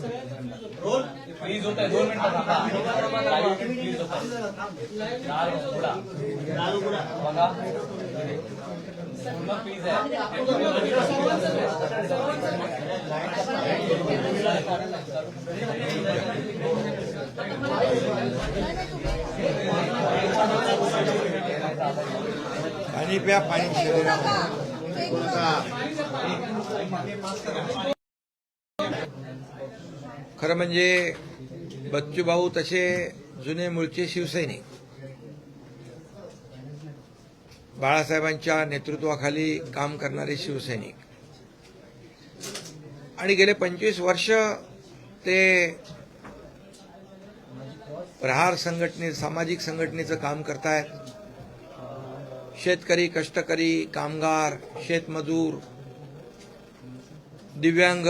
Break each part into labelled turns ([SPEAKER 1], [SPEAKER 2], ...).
[SPEAKER 1] Please होता है 2 minute please होता है बघा प्लीज आहे
[SPEAKER 2] पाणी प्या, पाणी खरं म्हणजे बच्चूभाऊ तसे जुने मूळचे शिवसैनिक, बाळासाहेबांच्या नेतृत्वाखाली काम करणारे शिवसैनिक आणि गेले 25 वर्ष ते प्रहार संघटने सामाजिक संघटनेचं काम करतायत. शेतकरी, कष्टकरी, कामगार, शेतमजूर, दिव्यांग,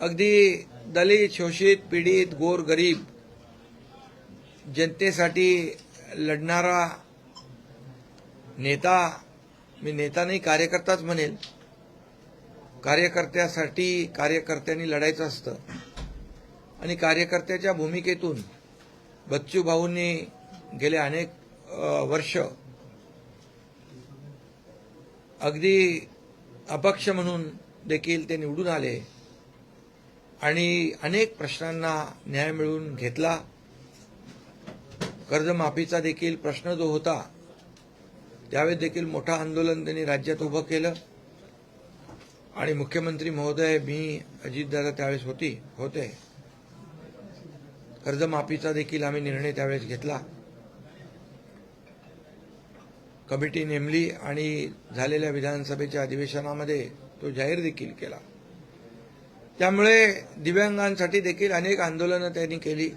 [SPEAKER 2] अगदी दलित, शोषित, पीडित, गोर गरीब जनतेसाठी लढणारा नेता. मी नेता नाही, कार्यकर्ताच म्हणेल. कार्यकर्त्यासाठी कार्यकर्त्यांनी लढायचं असतं आणि कार्यकर्त्याच्या भूमिकेतून बच्चूभाऊंनी गेले अनेक वर्ष अगदी अपक्ष म्हणून देखील ते निवडून आले आणि अनेक प्रश्नांना न्याय मिळवून घेतला. कर्जमाफीचा देखील प्रश्न जो होता त्यावेळेस देखील मोठं आंदोलन त्यांनी राज्यात उभं केलं आणि मुख्यमंत्री महोदय, मी, अजितदादा त्यावेळेस होते. कर्जमाफीचा देखील आम्ही निर्णय त्यावेळेस घेतला, कमिटी नेमली आणि झालेल्या विधानसभेच्या अधिवेशनामध्ये तो जाहीर देखील केला. त्यामुळे दिव्यांगांसाठी देखील अनेक आंदोलनं त्यांनी केली.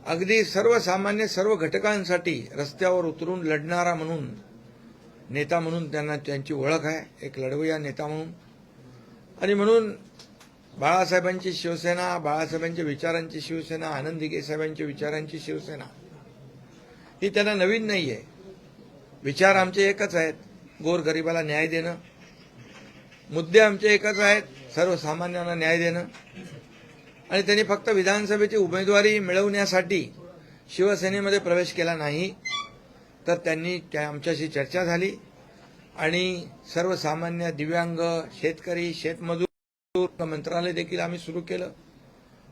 [SPEAKER 2] अगदी सर्वसामान्य सर्व घटकांसाठी रस्त्यावर उतरून लढणारा म्हणून, नेता म्हणून त्यांची ओळख आहे, एक लढवय्या नेता म्हणून. आणि म्हणून बाळासाहेबांची शिवसेना, बाळासाहेबांच्या विचारांची शिवसेना, आनंद दिघे साहेबांच्या विचारांची शिवसेना ही त्यांना नवीन नाहीये. विचार आमचे एकच आहेत, गोरगरिबाला न्याय देणं. मुद्दे आमचे एकच आहेत, सर्वसामान्यांना न्याय देणं. आणि त्यांनी फक्त विधानसभेची उमेदवारी मिळवण्यासाठी शिवसेनेमध्ये प्रवेश केला नाही, तर त्यांनी आमच्याशी चर्चा झाली आणि सर्वसामान्य, दिव्यांग, शेतकरी, शेतमजूर मंत्रालय देखील आम्ही सुरू केलं.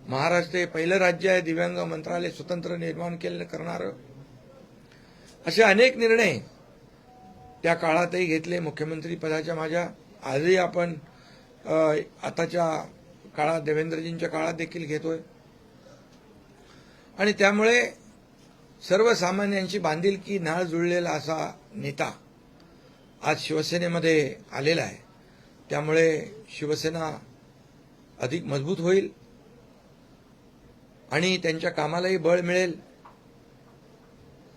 [SPEAKER 2] महाराष्ट्र हे पहिलं राज्य आहे दिव्यांग मंत्रालय स्वतंत्र निर्माण करणारं. असे अनेक निर्णय त्या काळातही घेतले. मुख्यमंत्री पदाच्या माझ्या आजही आपण आताच्या काळात, देवेंद्रजींच्या काळात देखील घेतोय. आणि त्यामुळे सर्वसामान्यांची बांधिलकी नाळ जुळलेला असा नेता आज शिवसेनेमध्ये आलेला आहे. त्यामुळे शिवसेना अधिक मजबूत होईल आणि त्यांच्या कामालाही बळ मिळेल.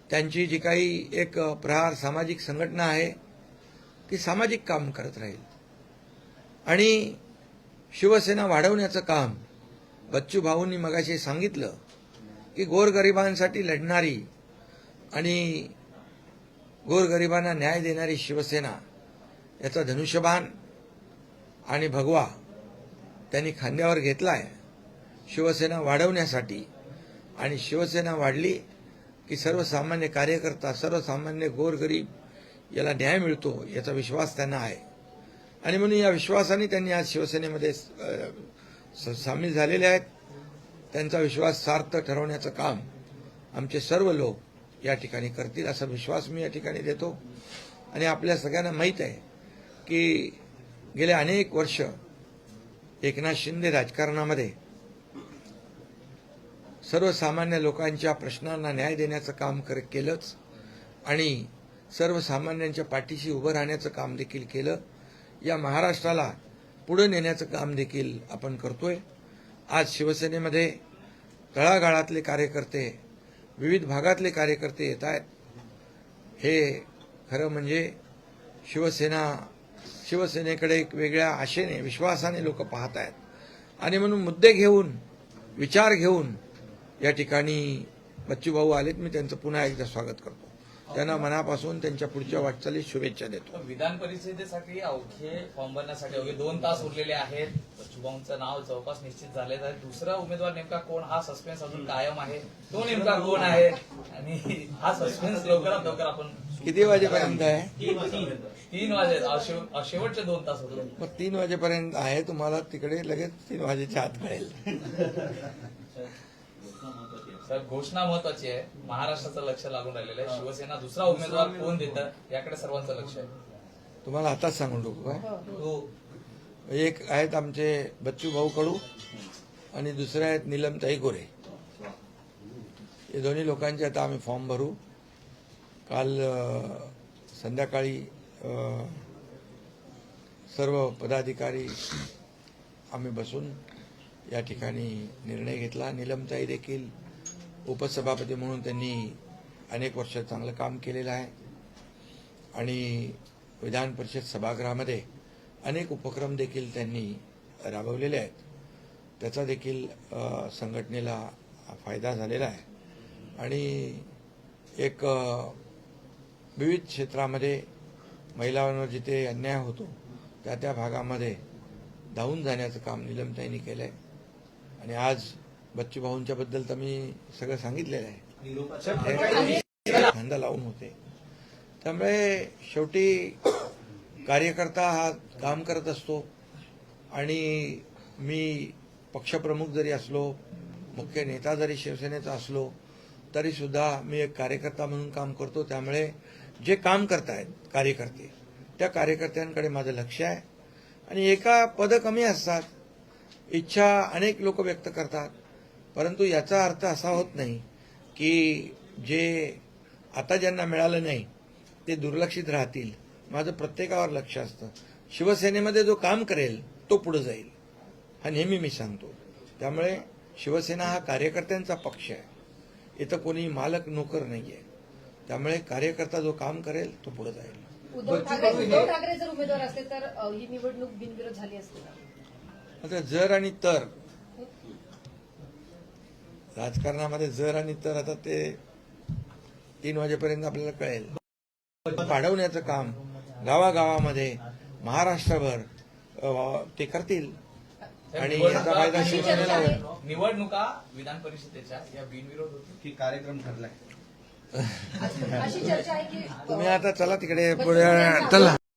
[SPEAKER 2] त्यांची जी काही एक प्रहार सामाजिक संघटना आहे ती सामाजिक काम करत राहील आणि शिवसेना वाढवण्याचं काम बच्चूभाऊंनी मगाशी सांगितलं की गोरगरिबांसाठी लढणारी आणि गोरगरिबांना न्याय देणारी शिवसेना याचा धनुष्यबाण आणि भगवा त्यांनी खांद्यावर घेतलाय शिवसेना वाढवण्यासाठी. आणि शिवसेना वाढली की सर्वसामान्य कार्यकर्ता, सर्वसामान्य गोरगरीब याला न्याय मिळतो याचा विश्वास त्यांना आहे. आणि म्हणून या विश्वासाने त्यांनी आज शिवसेनेमध्ये सामील झालेले आहेत. त्यांचा विश्वास सार्थ ठरवण्याचं काम आमचे सर्व लोक या ठिकाणी करतील असा विश्वास मी या ठिकाणी देतो. आणि आपल्या सगळ्यांना माहीत आहे की गेले अनेक वर्ष एकनाथ शिंदे राजकारणामध्ये सर्वसामान्य लोकांच्या प्रश्नांना न्याय देण्याचं काम केलंच आणि सर्वसामान्यांच्या पाठीशी उभं राहण्याचं काम देखील केलं. या महाराष्ट्राला पुढे नेण्याचं काम देखील आपण करतोय. आज शिवसेनेमध्ये तळागाळातले कार्यकर्ते, विविध भागातले कार्यकर्ते येत आहेत. हे खरं म्हणजे शिवसेनेकडे एक वेगळ्या आशेने, विश्वासाने लोक पाहत आहेत. आणि म्हणून मुद्दे घेऊन, विचार घेऊन या ठिकाणी बच्चूभाऊ आलेत. मी त्यांचं पुन्हा एकदा स्वागत करतो. त्यांना मनापासून त्यांच्या पुढच्या वाटचालीत शुभेच्छा देतो.
[SPEAKER 1] विधान परिषदेसाठी अवघे फॉर्म भरण्यासाठी अवघे 2 तास उरलेले आहेत. शुभमचं नाव जवळपास निश्चित झालेलं आहे. दुसरा उमेदवार नेमका कोण हा सस्पेन्स अजून कायम आहे. तो नेमका कोण आहे आणि हा सस्पेन्स लवकरात लवकर आपण
[SPEAKER 2] किती वाजेपर्यंत आहे?
[SPEAKER 1] 3 वाजे शेवटचे 2 तास होते.
[SPEAKER 2] मग 3 वाजेपर्यंत आहे. तुम्हाला तिकडे लगेच 3 वाजेच्या आत कळेल.
[SPEAKER 1] सर, घोषणा महत्वाची आहे. महाराष्ट्राचं लक्ष लागून राहिलेलं आहे. शिवसेना दुसरा उमेदवार कोण देतं याकडे सर्वांचं लक्ष आहे.
[SPEAKER 2] तुम्हाला आताच सांगून टाकू काय? एक आहेत आमचे बच्चू भाऊ कडू आणि दुसरे आहेत नीलमताई गोरे. हे दोन्ही लोकांचे आता आम्ही फॉर्म भरू. काल संध्याकाळी सर्व पदाधिकारी आम्ही बसून या ठिकाणी निर्णय घेतला. नीलमताई देखील उपसभापती म्हणून त्यांनी अनेक वर्ष चांगलं काम केलेलं आहे आणि विधान परिषद सभागृहामध्ये अनेक उपक्रम देखील त्यांनी राबवलेले आहेत. त्याचा देखील संघटनेला फायदा झालेला आहे आणि एक विविध क्षेत्रामध्ये महिलांवर जिथे अन्याय होतो त्या भागामध्ये धावून जाण्याचं काम नीलमताईंनी केलं आहे आणि आज बच्चू भाऊंच्या बद्दल तर मी सगळं सांगितलेलं आहे. खांदा लावून होते. त्यामुळे शेवटी कार्यकर्ता हा काम करत असतो आणि मी पक्षप्रमुख जरी असलो, मुख्य नेता जरी शिवसेनेचा असलो तरी सुद्धा मी एक कार्यकर्ता म्हणून काम करतो. त्यामुळे जे काम करतायत कार्यकर्ते त्या कार्यकर्त्यांकडे माझं लक्ष आहे आणि एका पद कमी असतात. इच्छा अनेक लोक व्यक्त करतात परंतु याचा अर्थ असा होत नाही की जे आता ज्यांना मिळालं नाही ते दुर्लक्षित राहतील. माझं प्रत्येकावर लक्ष असतं. शिवसेनेमध्ये जो काम करेल तो पुढे जाईल हा नेहमी मी सांगतो. त्यामुळे शिवसेना हा कार्यकर्त्यांचा पक्ष आहे. इथं कोणी मालक नोकर नाहीये. त्यामुळे कार्यकर्ता जो काम करेल तो पुढे जाईल.
[SPEAKER 3] उद्धव ठाकरे जर उमेदवार असते तर ही निवडणूक बिनविरोध झाली असती का?
[SPEAKER 2] आता जर आणि तर राजकारणामध्ये जर आणि तर आता ते 3 वाजेपर्यंत आपल्याला कळेल. वाढवण्याचं काम गावागावामध्ये महाराष्ट्रभर ते करतील आणि याचा फायदा शिवसेनेला होईल.
[SPEAKER 1] निवडणुका विधान परिषदेच्या या बिनविरोध होतील
[SPEAKER 4] की कार्यक्रम ठरलाय.
[SPEAKER 3] अशी चर्चा आहे की
[SPEAKER 2] तुम्ही आता चला तिकडे पुढे चला.